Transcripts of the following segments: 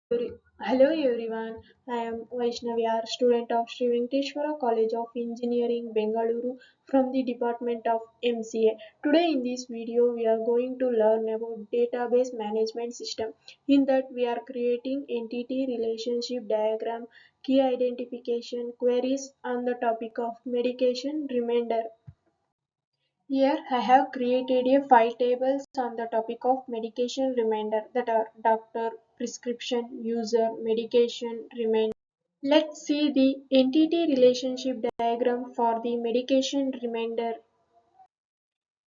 Hello everyone, I am Vaishnavi R, student of Sri Venkateshwara College of Engineering, Bengaluru from the Department of MCA. Today in this video we are going to learn about database management system. In that we are creating entity relationship diagram, key identification, queries on the topic of medication reminder. Here I have created a five tables on the topic of medication reminder that are doctor, prescription, user, medication, reminder. Let's see the entity relationship diagram for the medication reminder.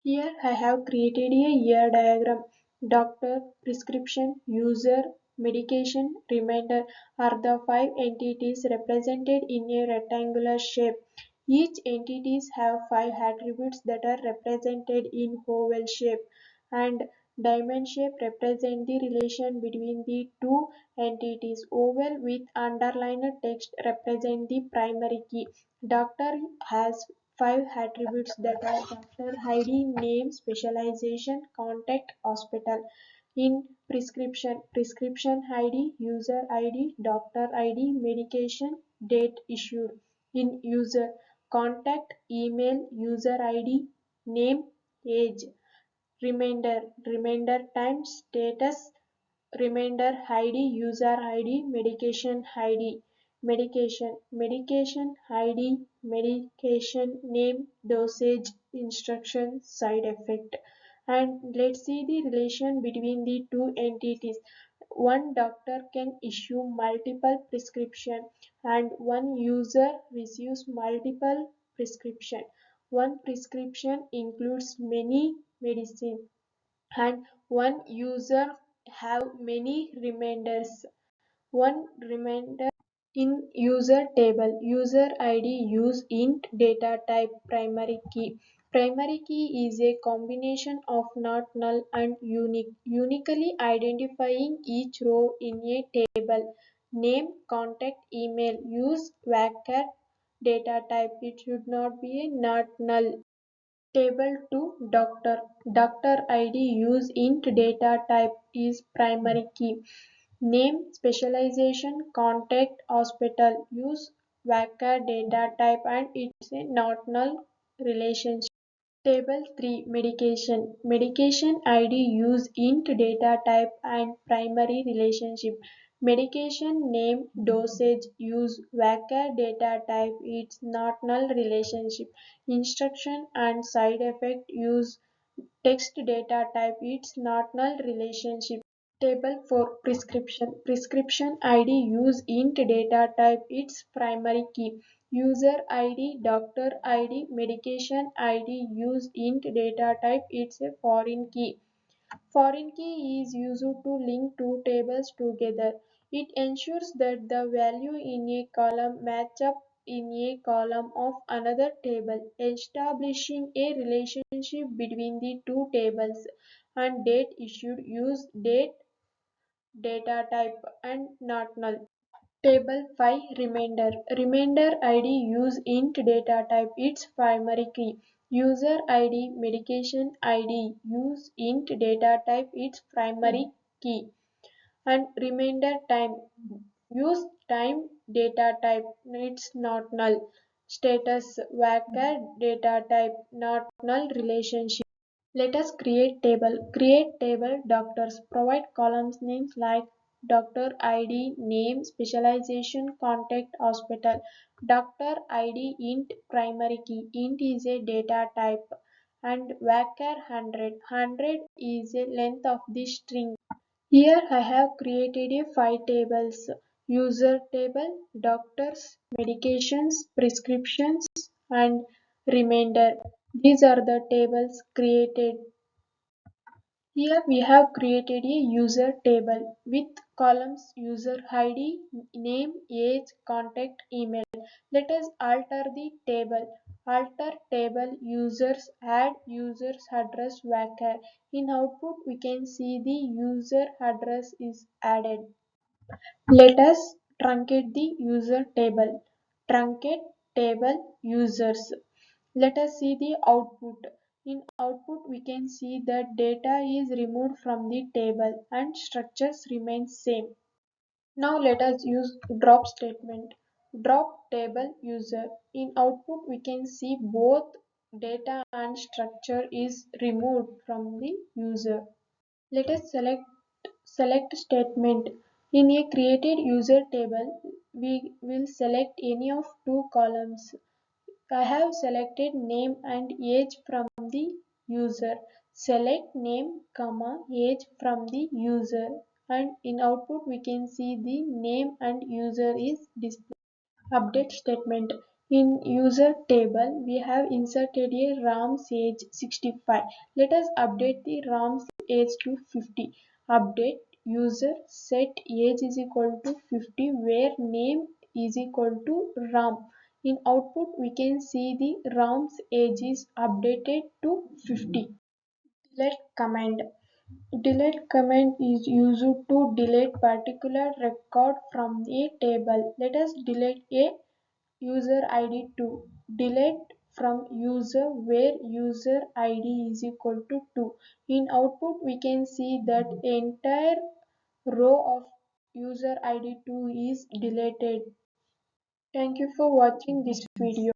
Here I have created a year diagram. Doctor, prescription, user, medication, reminder are the five entities represented in a rectangular shape. Each entities have five attributes that are represented in oval shape, and diamond shape represent the relation between the two entities. Oval with underlined text represent the primary key. Doctor has five attributes that are doctor ID, name, specialization, contact, hospital. In prescription ID, user ID, doctor ID, medication, date issued. In user, contact, email, user ID, name, age. Reminder time, status, reminder ID, user ID, medication ID. Medication ID, medication name, dosage, instruction, side effect. And let's see the relation between the two entities. One doctor can issue multiple prescription and one user receives multiple prescription. One prescription includes many medicine and one user have many reminders. One reminder in user table, user ID use int data type primary key. Primary key is a combination of not null and unique, uniquely identifying each row in a table. Name, contact, email, use varchar data type. It should not be a not null. Table 2 Doctor. Doctor ID use int data type is primary key. Name, specialization, contact, hospital use varchar data type and it's a not null relationship. Table 3 Medication. Medication ID use int data type and primary relationship. Medication name dosage use varchar data type it's not null relationship. Instruction and side effect use text data type it's not null relationship. Table for prescription. Prescription ID use int data type its primary key. User ID, doctor ID, medication ID use int data type it's a foreign key. Foreign key is used to link two tables together. It ensures that the value in a column match up in a column of another table, establishing a relationship between the two tables. And date issued use date data type and not null. Table 5 Reminder. Reminder ID use int data type its primary key. User ID medication ID use int data type its primary key. And reminder time use time data type it's not null. Status varchar data type not null relationship. Let us create table. Create table doctors. Provide columns names like doctor ID, name, specialization, contact, hospital. Doctor ID int primary key. Int is a data type and varchar 100. 100 is a length of the string. Here I have created a five tables. User table, doctors, medications, prescriptions and reminder. These are the tables created. Here we have created a user table with columns user ID, name, age, contact, email. Let us alter the table. Alter table users, add users address varchar. In output we can see the user address is added. Let us truncate the user table. Truncate table users. Let us see the output. In output we can see that data is removed from the table and structures remain same. Now let us use drop statement. Drop table user. In output we can see both data and structure is removed from the user. Let us select statement. In a created user table, we will select any of two columns. I have selected name and age from the user. Select name, comma, age from the user, and in output we can see the name and user is displayed. Update statement. In user table, we have inserted a Ram's age 65. Let us update the Ram's age to 50. Update user set age is equal to 50 where name is equal to Ram. In output, we can see the Ram's age is updated to 50. Delete command. Delete command is used to delete particular record from a table. Let us delete a user id to delete from user where user id is equal to 2. In output we can see that entire row of user id 2 is deleted. Thank you for watching this video.